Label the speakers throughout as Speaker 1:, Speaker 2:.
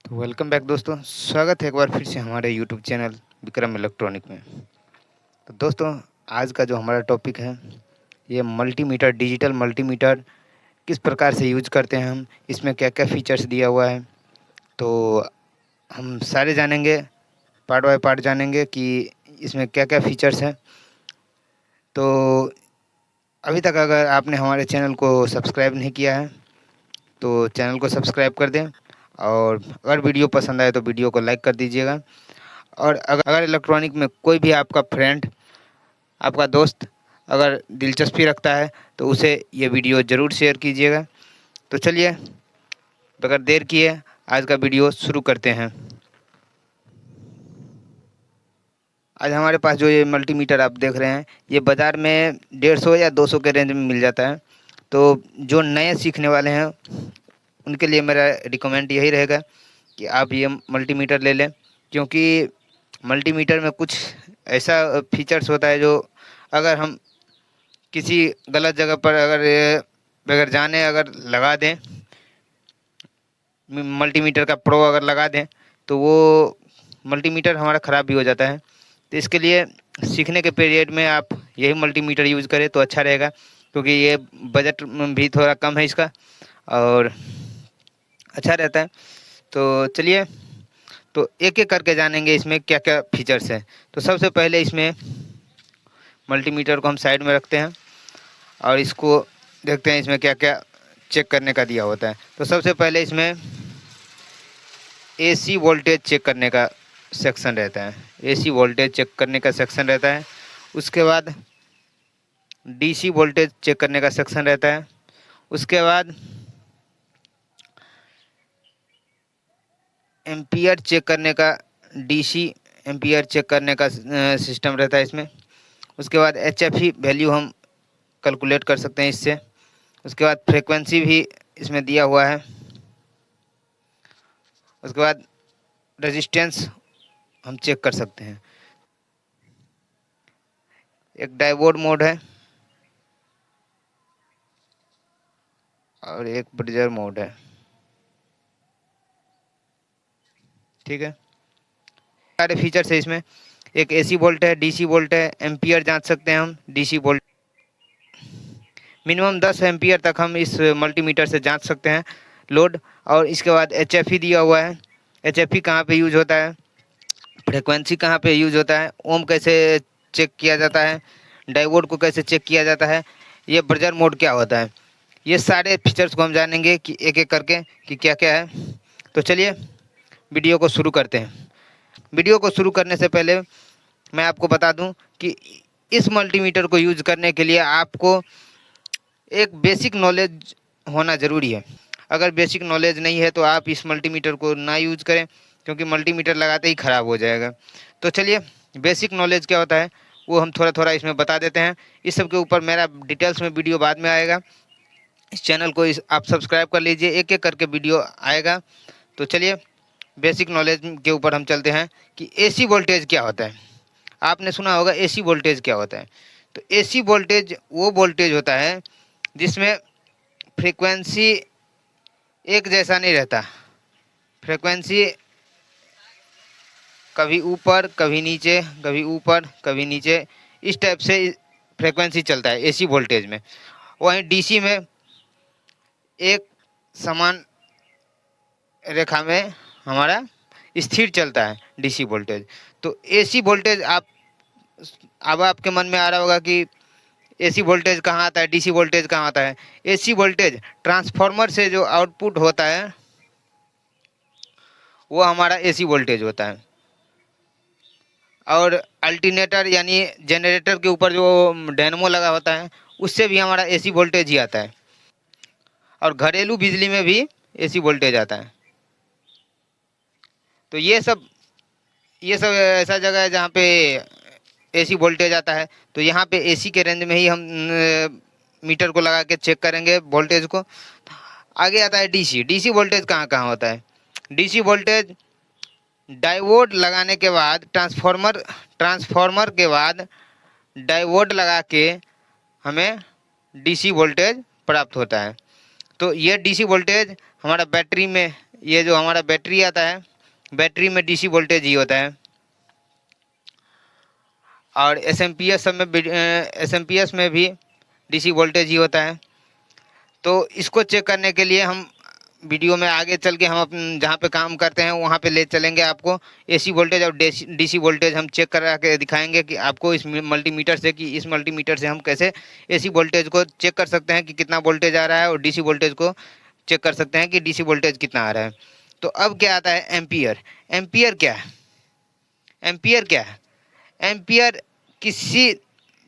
Speaker 1: तो welcome back दोस्तों, स्वागत है एक बार फिर से हमारे यूट्यूब चैनल विक्रम इलेक्ट्रॉनिक में। तो दोस्तों, आज का जो हमारा टॉपिक है, ये मल्टीमीटर, डिजिटल मल्टीमीटर किस प्रकार से यूज करते हैं हम, इसमें क्या क्या फीचर्स दिया हुआ है, तो हम सारे जानेंगे, पार्ट बाय पार्ट जानेंगे कि इसमें क्या क्या फीचर्स हैं। तो अभी तक अगर आपने हमारे चैनल को सब्सक्राइब नहीं किया है तो चैनल को सब्सक्राइब कर दें, और अगर वीडियो पसंद आए तो वीडियो को लाइक कर दीजिएगा। और अगर इलेक्ट्रॉनिक में कोई भी आपका फ्रेंड, आपका दोस्त अगर दिलचस्पी रखता है तो उसे ये वीडियो ज़रूर शेयर कीजिएगा। तो चलिए, बगैर देर किए आज का वीडियो शुरू करते हैं। आज हमारे पास जो ये मल्टीमीटर आप देख रहे हैं, ये बाज़ार में 150 या 200 के रेंज में मिल जाता है। तो जो नए सीखने वाले हैं उनके लिए मेरा रिकमेंड यही रहेगा कि आप ये मल्टीमीटर ले लें, क्योंकि मल्टीमीटर में कुछ ऐसा फीचर्स होता है जो अगर हम किसी गलत जगह पर अगर बगैर जाने अगर लगा दें, मल्टीमीटर का प्रो अगर लगा दें, तो वो मल्टीमीटर हमारा ख़राब भी हो जाता है। तो इसके लिए सीखने के पीरियड में आप यही मल्टीमीटर यूज़ करें तो अच्छा रहेगा, क्योंकि ये बजट भी थोड़ा कम है इसका और अच्छा रहता है। तो चलिए, तो एक एक करके जानेंगे इसमें क्या क्या फीचर्स हैं। तो सबसे पहले इसमें मल्टीमीटर को हम साइड में रखते हैं और इसको देखते हैं इसमें क्या क्या चेक करने का दिया होता है। तो सबसे पहले इसमें एसी वोल्टेज चेक करने का सेक्शन रहता है, एसी वोल्टेज चेक करने का सेक्शन रहता है। उसके बाद डीसी वोल्टेज चेक करने का सेक्शन रहता है। उसके बाद एम्पियर चेक करने का, डीसी एम्पियर चेक करने का सिस्टम रहता है इसमें। उसके बाद एचएफई वैल्यू हम कैलकुलेट कर सकते हैं इससे। उसके बाद फ्रीक्वेंसी भी इसमें दिया हुआ है। उसके बाद रेजिस्टेंस हम चेक कर सकते हैं। एक डायोड मोड है और एक ब्रिजर मोड है, ठीक है। सारे फीचर्स है इसमें। एक एसी वोल्ट है, डीसी वोल्ट है, एम्पियर जांच सकते हैं हम डीसी वोल्ट। मिनिमम 10 एम्पियर तक हम इस मल्टीमीटर से जांच सकते हैं लोड। और इसके बाद एचएफई दिया हुआ है। एचएफई कहाँ पे यूज होता है, फ्रिक्वेंसी कहाँ पे यूज होता है, ओम कैसे चेक किया जाता है, डायोड को कैसे चेक किया जाता है, ये ब्रिजर मोड क्या होता है, ये सारे फीचर्स को हम जानेंगे कि एक एक करके कि क्या क्या है। तो चलिए वीडियो को शुरू करते हैं। वीडियो को शुरू करने से पहले मैं आपको बता दूं कि इस मल्टीमीटर को यूज करने के लिए आपको एक बेसिक नॉलेज होना ज़रूरी है। अगर बेसिक नॉलेज नहीं है तो आप इस मल्टीमीटर को ना यूज करें, क्योंकि मल्टीमीटर लगाते ही ख़राब हो जाएगा। तो चलिए, बेसिक नॉलेज क्या होता है वो हम थोड़ा थोड़ा इसमें बता देते हैं। इस सब के ऊपर मेरा डिटेल्स में वीडियो बाद में आएगा। इस चैनल को आप सब्सक्राइब कर लीजिए, एक एक करके वीडियो आएगा। तो चलिए, बेसिक नॉलेज के ऊपर हम चलते हैं कि एसी वोल्टेज क्या होता है। आपने सुना होगा एसी वोल्टेज क्या होता है। तो एसी वोल्टेज वो वोल्टेज होता है जिसमें फ्रीक्वेंसी एक जैसा नहीं रहता। फ्रीक्वेंसी कभी ऊपर कभी नीचे, कभी ऊपर कभी नीचे, इस टाइप से फ्रीक्वेंसी चलता है एसी वोल्टेज में। वहीं डीसी में एक समान रेखा में हमारा स्थिर चलता है डीसी वोल्टेज। तो एसी वोल्टेज अब आपके मन में आ रहा होगा कि एसी वोल्टेज कहाँ आता है, डीसी वोल्टेज कहाँ आता है। एसी वोल्टेज ट्रांसफार्मर से जो आउटपुट होता है वो हमारा एसी वोल्टेज होता है। और अल्टरनेटर यानी जनरेटर के ऊपर जो डायनेमो लगा होता है उससे भी हमारा एसी वोल्टेज ही आता है। और घरेलू बिजली में भी एसी वोल्टेज आता है। तो ये सब ऐसा जगह है जहाँ पे एसी वोल्टेज आता है। तो यहाँ पे एसी के रेंज में ही हम मीटर को लगा के चेक करेंगे वोल्टेज को। आगे आता है डीसी। डीसी वोल्टेज कहाँ कहाँ होता है। डीसी वोल्टेज डायोड लगाने के बाद, ट्रांसफार्मर के बाद डायोड लगा के हमें डीसी वोल्टेज प्राप्त होता है। तो ये डीसी वोल्टेज हमारा बैटरी में ये जो हमारा बैटरी आता है, बैटरी में डीसी वोल्टेज ही होता है। और एस एम पी एस में भी डीसी वोल्टेज ही होता है। तो इसको चेक करने के लिए हम वीडियो में आगे चल के हम जहाँ पे काम करते हैं वहाँ पे ले चलेंगे आपको। एसी वोल्टेज और डीसी वोल्टेज हम चेक करा के दिखाएंगे कि आपको इस मल्टीमीटर से, कि इस मल्टीमीटर से हम कैसे एसी वोल्टेज को चेक कर सकते हैं कि कितना वोल्टेज आ रहा है, और डीसी वोल्टेज को चेक कर सकते हैं कि डीसी वोल्टेज कितना आ रहा है। तो अब क्या आता है एम्पियर। एम्पियर क्या है? एम्पियर क्या है? एम्पियर किसी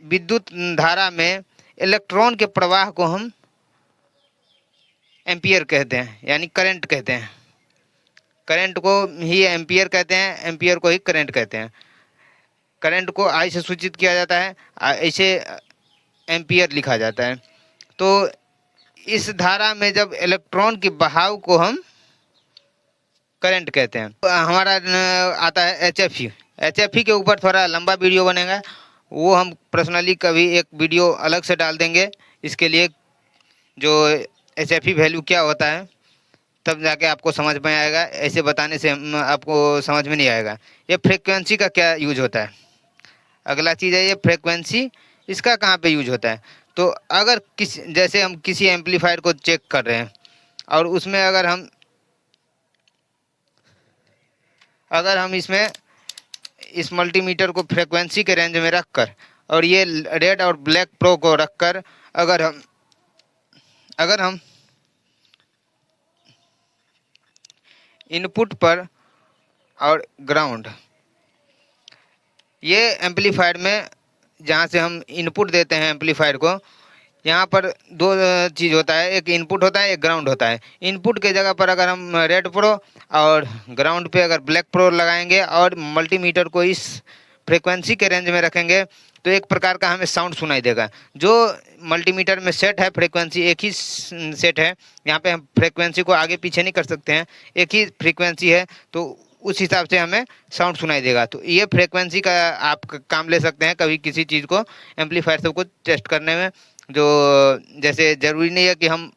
Speaker 1: विद्युत धारा में इलेक्ट्रॉन के प्रवाह को हम एम्पियर कहते हैं, यानी करंट कहते हैं। करंट को ही एम्पियर कहते हैं, एम्पियर को ही करंट कहते हैं। करंट को आई से सूचित किया जाता है, ऐसे एम्पियर लिखा जाता है। तो इस धारा में जब इलेक्ट्रॉन के बहाव को हम करंट कहते हैं। तो हमारा आता है एचएफई। एचएफई के ऊपर थोड़ा लंबा वीडियो बनेगा, वो हम पर्सनली कभी एक वीडियो अलग से डाल देंगे इसके लिए, जो एचएफई वैल्यू क्या होता है, तब जाके आपको समझ में आएगा। ऐसे बताने से आपको समझ में नहीं आएगा। ये फ्रीक्वेंसी का क्या यूज होता है। अगला चीज़ है ये फ्रीक्वेंसी, इसका कहाँ पे यूज होता है। तो अगर जैसे हम किसी एम्पलीफायर को चेक कर रहे हैं, और उसमें अगर हम इसमें इस मल्टीमीटर को फ्रीक्वेंसी के रेंज में रखकर, और ये रेड और ब्लैक प्रो को रखकर अगर हम इनपुट पर और ग्राउंड, ये एम्पलीफायर में जहाँ से हम इनपुट देते हैं एम्पलीफायर को, यहाँ पर दो चीज़ होता है, एक इनपुट होता है, एक ग्राउंड होता है। इनपुट के जगह पर अगर हम रेड प्रो और ग्राउंड पे अगर ब्लैक प्रो लगाएंगे और मल्टीमीटर को इस फ्रीक्वेंसी के रेंज में रखेंगे, तो एक प्रकार का हमें साउंड सुनाई देगा। जो मल्टीमीटर में सेट है फ्रीक्वेंसी एक ही सेट है, यहाँ पे हम फ्रीक्वेंसी को आगे पीछे नहीं कर सकते हैं, एक ही फ्रीक्वेंसी है, तो उस हिसाब से हमें साउंड सुनाई देगा। तो ये फ्रीक्वेंसी का आप काम ले सकते हैं कभी किसी चीज़ को, एम्पलीफायर सबको टेस्ट करने में। जो जैसे ज़रूरी नहीं है कि हम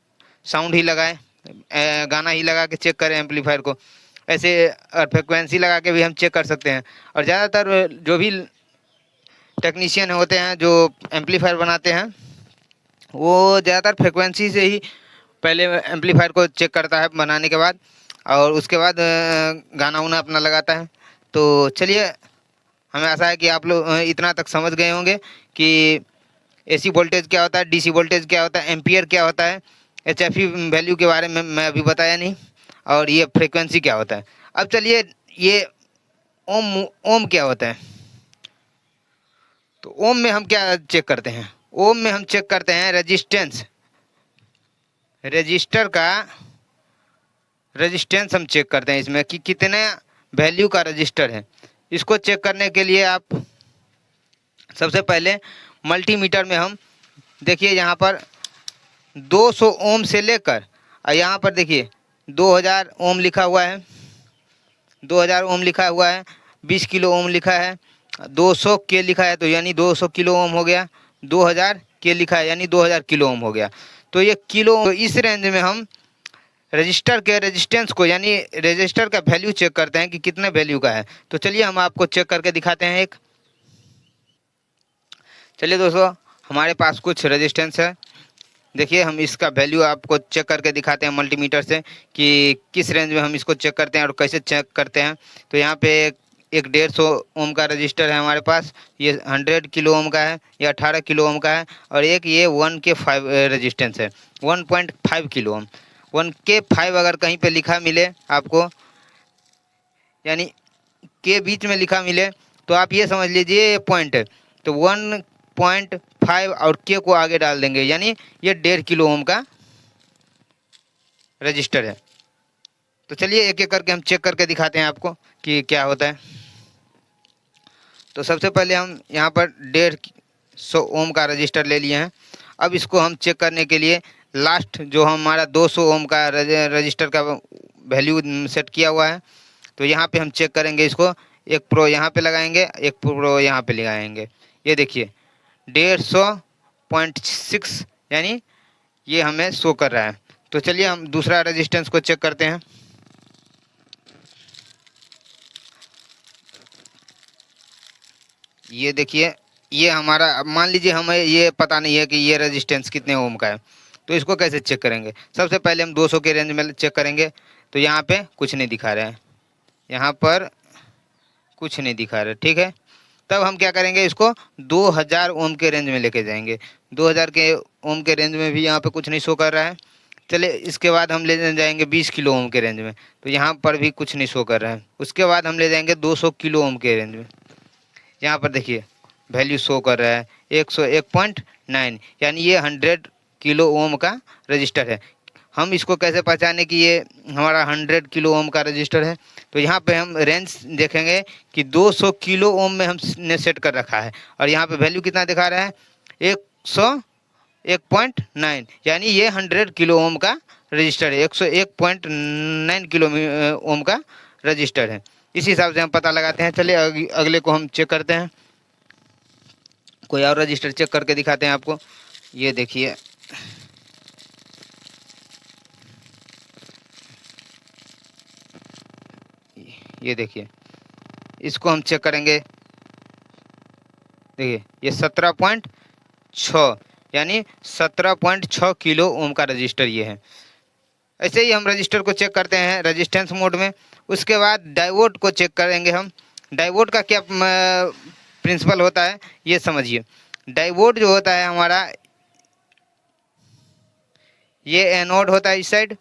Speaker 1: साउंड ही लगाएं, गाना ही लगा के चेक करें एम्पलीफायर को, ऐसे फ्रिक्वेंसी लगा के भी हम चेक कर सकते हैं। और ज़्यादातर जो भी टेक्नीशियन होते हैं जो एम्पलीफायर बनाते हैं, वो ज़्यादातर फ्रिक्वेंसी से ही पहले एम्पलीफायर को चेक करता है बनाने के बाद, और उसके बाद गाना उना अपना लगाता है। तो चलिए, हमें आशा है कि आप लोग इतना तक समझ गए होंगे कि एसी वोल्टेज क्या होता है, डीसी वोल्टेज क्या होता है, एम्पियर क्या होता है, एचएफई वैल्यू के बारे में मैं अभी बताया नहीं, और ये फ्रीक्वेंसी क्या होता है। अब चलिए, ये ओम ओम क्या होता है। तो ओम में हम क्या चेक करते हैं? ओम में हम चेक करते हैं रेजिस्टेंस। रेजिस्टेंस हम चेक करते हैं इसमें कि कितने वैल्यू का रजिस्टर है। इसको चेक करने के लिए आप सबसे पहले मल्टीमीटर में हम देखिए, यहाँ पर 200 ओम से लेकर, और यहाँ पर देखिए 2000 ओम लिखा हुआ है, 2000 ओम लिखा हुआ है, 20 किलो ओम लिखा है, 200 के लिखा है, तो यानी 200 किलो ओम हो गया, 2000 के लिखा है यानी 2000 किलो ओम हो गया। तो ये किलो, तो इस रेंज में हम रजिस्टर के रेजिस्टेंस को, यानी रजिस्टर का वैल्यू चेक करते हैं कि कितने वैल्यू का है। तो चलिए हम आपको चेक करके दिखाते हैं एक। चलिए दोस्तों, हमारे पास कुछ रेजिस्टेंस है। देखिए, हम इसका वैल्यू आपको चेक करके दिखाते हैं मल्टीमीटर से कि किस रेंज में हम इसको चेक करते हैं और कैसे चेक करते हैं। तो यहाँ पे एक 150 ओम का रजिस्टर है हमारे पास, ये 100 किलो ओम का है, या 18 किलो ओम का है, और एक ये 1K5 रजिस्टेंस है, 1.5 किलो ओम। 1K5 अगर कहीं पे लिखा मिले आपको, यानी के बीच में लिखा मिले, तो आप ये समझ लीजिए ये पॉइंट है। तो 1.5 और के को आगे डाल देंगे, यानी ये 1.5 किलो ओम का रजिस्टर है। तो चलिए एक एक करके हम चेक करके दिखाते हैं आपको कि क्या होता है। तो सबसे पहले हम यहाँ पर 150 ओम का रजिस्टर ले लिए हैं। अब इसको हम चेक करने के लिए लास्ट जो हमारा 200 ओम का रजिस्टर का वैल्यू सेट किया हुआ है, तो यहाँ पे हम चेक करेंगे इसको। एक प्रो यहाँ पे लगाएंगे, एक प्रो यहाँ पे लगाएंगे। ये देखिए 150.6 यानी ये हमें शो कर रहा है। तो चलिए हम दूसरा रेजिस्टेंस को चेक करते हैं। ये देखिए, ये हमारा, अब मान लीजिए हमें ये पता नहीं है कि ये रेजिस्टेंस कितने ओम का है, तो इसको कैसे चेक करेंगे? सबसे पहले हम 200 के रेंज में चेक करेंगे, तो यहाँ पे कुछ नहीं दिखा रहा है, यहाँ पर कुछ नहीं दिखा रहा है, ठीक है। तब हम क्या करेंगे, इसको 2000 ओम के रेंज में लेके जाएंगे। 2000 के ओम के रेंज में भी यहाँ पे कुछ नहीं शो कर रहा है। चलिए, इसके बाद हम ले जाएंगे 20 किलो ओम के रेंज में, तो यहाँ पर भी कुछ नहीं शो कर रहा है। उसके बाद हम ले जाएंगे 200 किलो ओम के रेंज में, यहाँ पर देखिए वैल्यू शो कर रहा है 101.9, यानी ये 100 किलो ओम का रजिस्टर है। हम इसको कैसे पहचाने कि ये हमारा 100 किलो ओम का रजिस्टर है? तो यहाँ पे हम रेंज देखेंगे कि 200 किलो ओम में हमने सेट कर रखा है, और यहाँ पे वैल्यू कितना दिखा रहा है, 101.9, यानी ये 100 किलो ओम का रजिस्टर है, 101.9 किलो ओम का रजिस्टर है। इस हिसाब से हम पता लगाते हैं। चलिए अगले को हम चेक करते हैं, कोई और रजिस्टर चेक करके दिखाते हैं आपको। ये देखिए, ये देखिए, इसको हम चेक करेंगे। देखिए ये 17.6, यानी 17.6 किलो ओम का रजिस्टर ये है। ऐसे ही हम रजिस्टर को चेक करते हैं रेजिस्टेंस मोड में। उसके बाद डायोड को चेक करेंगे हम। डायोड का क्या प्रिंसिपल होता है ये समझिए। डायोड जो होता है हमारा, ये एनोड होता है इस साइड।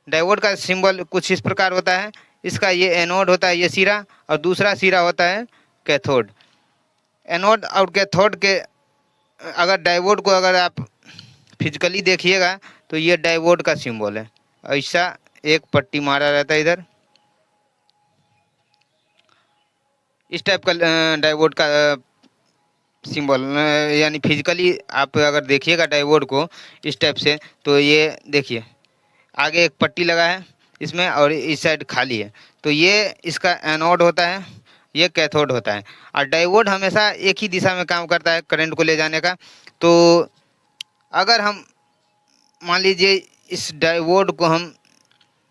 Speaker 1: डायोड का सिंबल कुछ इस प्रकार होता है, इसका ये एनोड होता है, ये सिरा, और दूसरा सिरा होता है कैथोड। एनोड और कैथोड के, अगर डायोड को अगर आप फिजिकली देखिएगा तो ये डायोड का सिंबल है, ऐसा एक पट्टी मारा रहता है इधर, इस टाइप का डायोड का सिंबल, यानी फिजिकली आप अगर देखिएगा डायोड को इस टाइप से, तो ये देखिए आगे एक पट्टी लगा है इसमें, और इस साइड खाली है, तो ये इसका एनोड होता है, ये कैथोड होता है। और डायोड हमेशा एक ही दिशा में काम करता है करंट को ले जाने का। तो अगर हम मान लीजिए इस डायोड को हम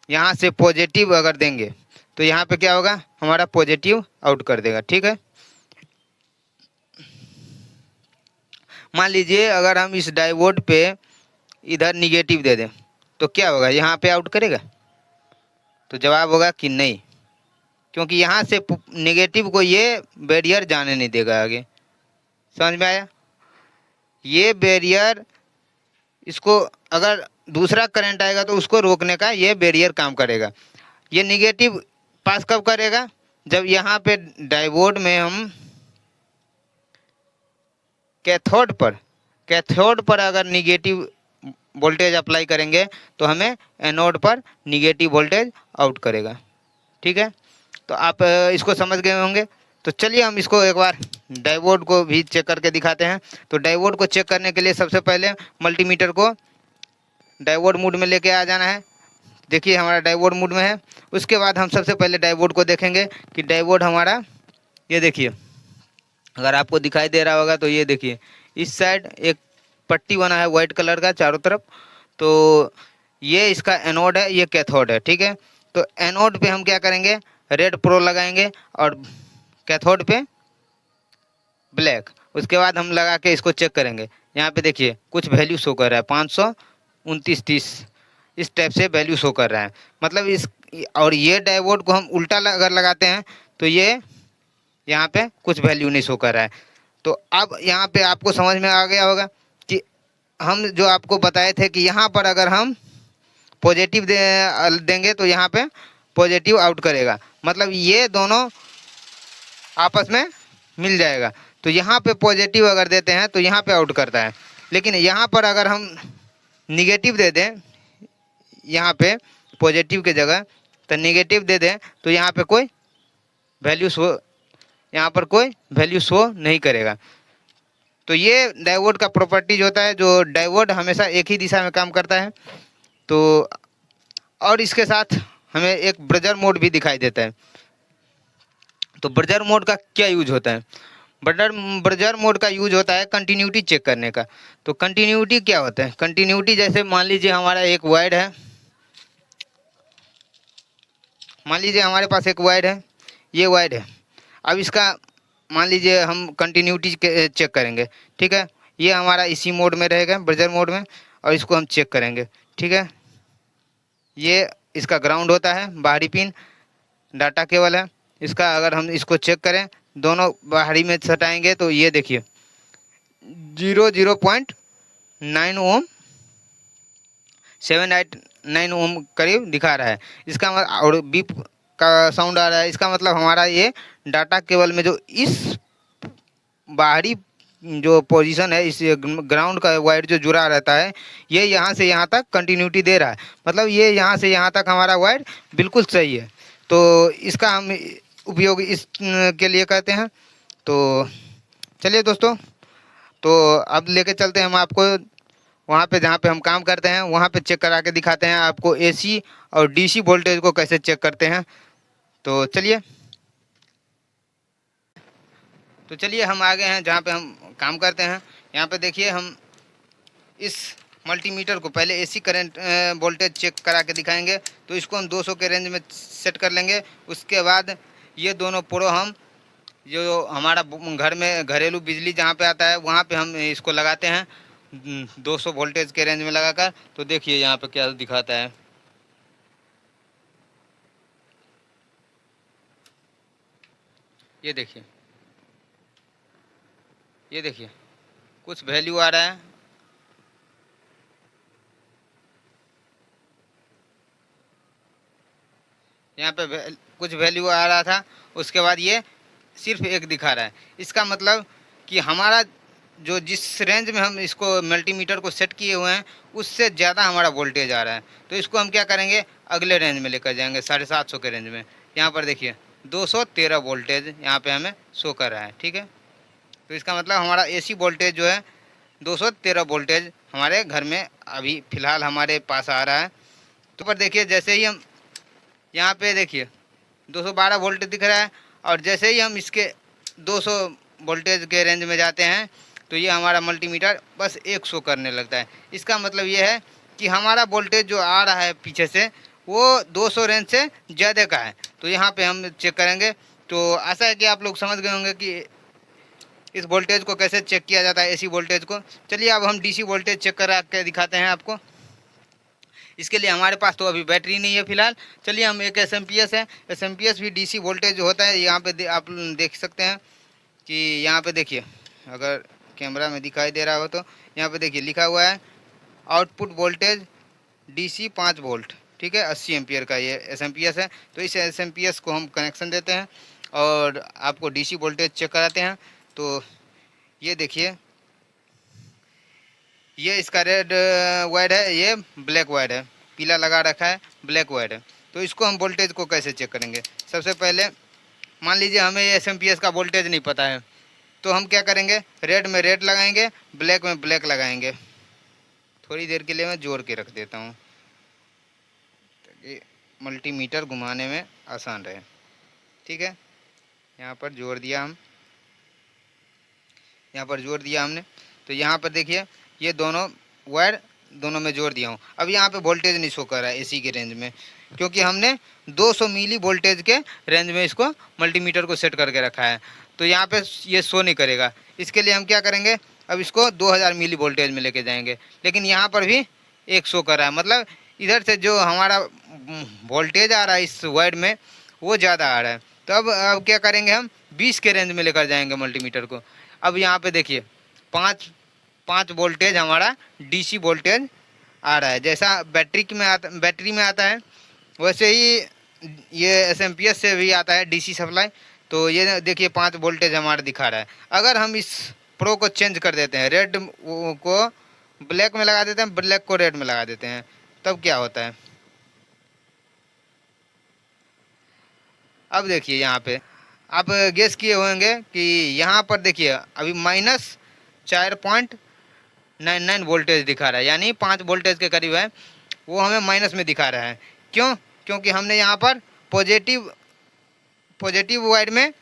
Speaker 1: यहाँ से पॉजिटिव अगर देंगे, तो यहाँ पे क्या होगा, हमारा पॉजिटिव आउट कर देगा, ठीक है। मान लीजिए अगर हम इस डायोड पे इधर निगेटिव दे दें, तो क्या होगा, यहाँ पे आउट करेगा? तो जवाब होगा कि नहीं, क्योंकि यहाँ से नेगेटिव को ये बैरियर जाने नहीं देगा आगे। समझ में आया? ये बैरियर, इसको अगर दूसरा करंट आएगा तो उसको रोकने का ये बैरियर काम करेगा। ये निगेटिव पास कब करेगा, जब यहाँ पे डायोड में हम कैथोड पर अगर निगेटिव वोल्टेज अप्लाई करेंगे, तो हमें एनोड पर निगेटिव वोल्टेज आउट करेगा, ठीक है। तो आप इसको समझ गए होंगे। तो चलिए हम इसको एक बार डायोड को भी चेक करके दिखाते हैं। तो डायोड को चेक करने के लिए सबसे पहले मल्टीमीटर को डायोड मोड में लेके आ जाना है। देखिए हमारा डायोड मोड में है। उसके बाद हम सबसे पहले डायोड को देखेंगे कि डायोड हमारा, ये देखिए, अगर आपको दिखाई दे रहा होगा तो ये देखिए इस साइड एक पट्टी बना है वाइट कलर का चारों तरफ, तो ये इसका एनोड है, ये कैथोड है, ठीक है। तो एनोड पे हम क्या करेंगे, रेड प्रो लगाएंगे, और कैथोड पे ब्लैक। उसके बाद हम लगा के इसको चेक करेंगे। यहाँ पे देखिए कुछ वैल्यू शो कर रहा है, 529.30 इस टाइप से वैल्यू शो कर रहा है। मतलब इस, और ये डायोड को हम उल्टा अगर लगाते हैं तो ये यहाँ पे कुछ वैल्यू नहीं शो कर रहा है। तो अब यहाँ पे आपको समझ में आ गया होगा कि हम जो आपको बताए थे कि यहाँ पर अगर हम पॉजिटिव देंगे तो यहाँ पे पॉजिटिव आउट करेगा, मतलब ये दोनों आपस में मिल जाएगा। तो यहाँ पे पॉजिटिव अगर देते हैं तो यहाँ पे आउट करता है, लेकिन यहाँ पर अगर हम निगेटिव दे दें, यहाँ पे पॉजिटिव के जगह तो निगेटिव दे दें, तो यहाँ पे कोई वैल्यू शो, यहाँ पर कोई वैल्यू शो नहीं करेगा। तो ये डायोड का प्रॉपर्टीज होता है, जो डायोड हमेशा एक ही दिशा में काम करता है। तो और इसके साथ हमें एक ब्रजर मोड भी दिखाई देता है। तो ब्रजर मोड का क्या यूज होता है? ब्रजर मोड का यूज होता है कंटिन्यूटी चेक करने का। तो कंटिन्यूटी क्या होता है? कंटिन्यूटी जैसे मान लीजिए हमारा एक वायर है, मान लीजिए हमारे पास एक वायर है, ये वायर है। अब इसका मान लीजिए हम कंटिन्यूटी चेक करेंगे, ठीक है। ये हमारा इसी मोड में रहेगा, ब्रजर मोड में, और इसको हम चेक करेंगे, ठीक है। ये इसका ग्राउंड होता है, बाहरी पिन डाटा केबल है इसका। अगर हम इसको चेक करें, दोनों बाहरी में सटाएंगे तो ये देखिए 0.9 ओम 789 ओम करीब दिखा रहा है इसका। और बीप का साउंड आ रहा है, इसका मतलब हमारा ये डाटा केबल में जो इस बाहरी जो पोजीशन है, इस ग्राउंड का वायर जो जुड़ा रहता है, ये यहाँ से यहाँ तक कंटिन्यूटी दे रहा है। मतलब ये यहाँ से यहाँ तक हमारा वायर बिल्कुल सही है। तो इसका हम उपयोग इस के लिए करते हैं। तो चलिए दोस्तों, तो अब लेके चलते हैं हम आपको वहाँ पे जहाँ पे हम काम करते हैं, वहाँ पे चेक करा के दिखाते हैं आपको एसी और डीसी वोल्टेज को कैसे चेक करते हैं। तो चलिए हम आ गए हैं जहाँ पे हम काम करते हैं। यहाँ पे देखिए, हम इस मल्टीमीटर को पहले एसी करंट वोल्टेज चेक करा के दिखाएंगे। तो इसको हम 200 के रेंज में सेट कर लेंगे। उसके बाद ये दोनों प्रो हम जो हमारा घर में घरेलू बिजली जहाँ पे आता है, वहाँ पे हम इसको लगाते हैं 200 वोल्टेज के रेंज में लगाकर। तो देखिए यहाँ पे क्या दिखाता है। ये देखिए, ये देखिए कुछ वैल्यू आ रहा है। यहाँ पे कुछ वैल्यू आ रहा था, उसके बाद ये सिर्फ एक दिखा रहा है। इसका मतलब कि हमारा जो जिस रेंज में हम इसको मल्टीमीटर को सेट किए हुए हैं, उससे ज़्यादा हमारा वोल्टेज आ रहा है। तो इसको हम क्या करेंगे, अगले रेंज में लेकर जाएंगे 750 के रेंज में। यहाँ पर देखिए 213 वोल्टेज यहाँ पे हमें शो कर रहा है, ठीक है। तो इसका मतलब हमारा एसी वोल्टेज जो है 213 वोल्टेज हमारे घर में अभी फ़िलहाल हमारे पास आ रहा है। तो पर देखिए, जैसे ही हम यहाँ पे देखिए 212 वोल्ट दिख रहा है, और जैसे ही हम इसके 200 वोल्टेज के रेंज में जाते हैं, तो ये हमारा मल्टीमीटर बस 1 शो करने लगता है। इसका मतलब ये है कि हमारा वोल्टेज जो आ रहा है पीछे से, वो 200 रेंज से ज़्यादा का है। तो यहाँ पे हम चेक करेंगे। तो आशा है कि आप लोग समझ गए होंगे कि इस वोल्टेज को कैसे चेक किया जाता है, एसी वोल्टेज को। चलिए अब हम डीसी वोल्टेज चेक करा के दिखाते हैं आपको। इसके लिए हमारे पास तो अभी बैटरी नहीं है फ़िलहाल। चलिए हम एक एसएमपीएस है, एसएमपीएस भी डीसी वोल्टेज होता है। यहाँ पे आप देख सकते हैं कि यहाँ पे देखिए, अगर कैमरा में दिखाई दे रहा हो तो यहाँ पे देखिए लिखा हुआ है आउटपुट वोल्टेज डीसी 5 वोल्ट, ठीक है। 80 एम्पियर का ये एसएमपीएस है। तो इस एसएमपीएस को हम कनेक्शन देते हैं और आपको डीसी वोल्टेज चेक कराते हैं। तो ये देखिए, ये इसका रेड वायर है, ये ब्लैक वायर है। पीला लगा रखा है, ब्लैक वायर है। तो इसको हम वोल्टेज को कैसे चेक करेंगे। सबसे पहले मान लीजिए हमें ये एसएमपीएस का वोल्टेज नहीं पता है, तो हम क्या करेंगे, रेड में रेड लगाएंगे, ब्लैक में ब्लैक लगाएंगे। थोड़ी देर के लिए मैं जोड़ के रख देता हूँ ताकि मल्टीमीटर घुमाने में आसान रहे, ठीक है। यहाँ पर जोड़ दिया हम, यहाँ पर जोड़ दिया हमने। तो यहाँ पर देखिए, ये दोनों वायर दोनों में जोड़ दिया हूँ। अब यहाँ पे वोल्टेज नहीं शो कर रहा है एसी के रेंज में, क्योंकि हमने 200 मिली वोल्टेज के रेंज में इसको मल्टीमीटर को सेट करके रखा है। तो यहाँ पे ये शो नहीं करेगा। इसके लिए हम क्या करेंगे, अब इसको 2000 मिली वोल्टेज में लेके जाएंगे। लेकिन यहाँ पर भी एक शो कर रहा है, मतलब इधर से जो हमारा वोल्टेज आ रहा है इस वायर में, वो ज़्यादा आ रहा है। तो अब क्या करेंगे, हम 20 के रेंज में लेकर जाएंगे मल्टीमीटर को। अब यहाँ पे देखिए 5 वोल्टेज हमारा डीसी वोल्टेज आ रहा है। जैसा बैटरी में आता है, वैसे ही ये एसएमपीएस से भी आता है डीसी सप्लाई। तो ये देखिए 5 वोल्टेज हमारा दिखा रहा है। अगर हम इस प्रो को चेंज कर देते हैं, रेड को ब्लैक में लगा देते हैं, ब्लैक को रेड में लगा देते हैं, तब क्या होता है। अब देखिए यहाँ पे आप गेस किए होंगे कि यहाँ पर देखिए अभी -4.99 वोल्टेज दिखा रहा है, यानी 5 वोल्टेज के करीब है। वो हमें माइनस में दिखा रहा है। क्यों? क्योंकि हमने यहाँ पर पॉजिटिव वाइड में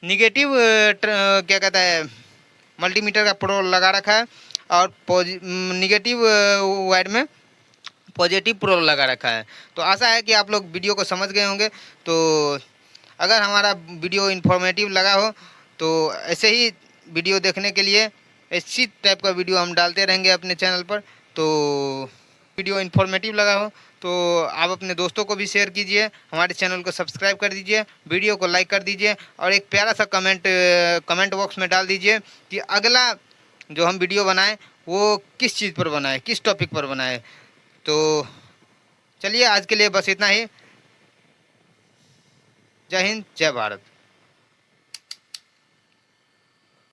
Speaker 1: निगेटिव क्या कहता है, मल्टीमीटर का प्रो लगा रखा है, और निगेटिव वाइड में पॉजिटिव प्रो लगा रखा है। तो आशा है कि आप लोग वीडियो को समझ गए होंगे। तो अगर हमारा वीडियो इन्फॉर्मेटिव लगा हो तो ऐसे ही वीडियो देखने के लिए इसी टाइप का वीडियो हम डालते रहेंगे अपने चैनल पर। तो वीडियो इन्फॉर्मेटिव लगा हो तो आप अपने दोस्तों को भी शेयर कीजिए, हमारे चैनल को सब्सक्राइब कर दीजिए, वीडियो को लाइक कर दीजिए और एक प्यारा सा कमेंट बॉक्स में डाल दीजिए कि अगला जो हम वीडियो बनाएं वो किस चीज़ पर बनाएं, किस टॉपिक पर बनाएं। तो चलिए आज के लिए बस इतना ही। जय हिंद, जय भारत।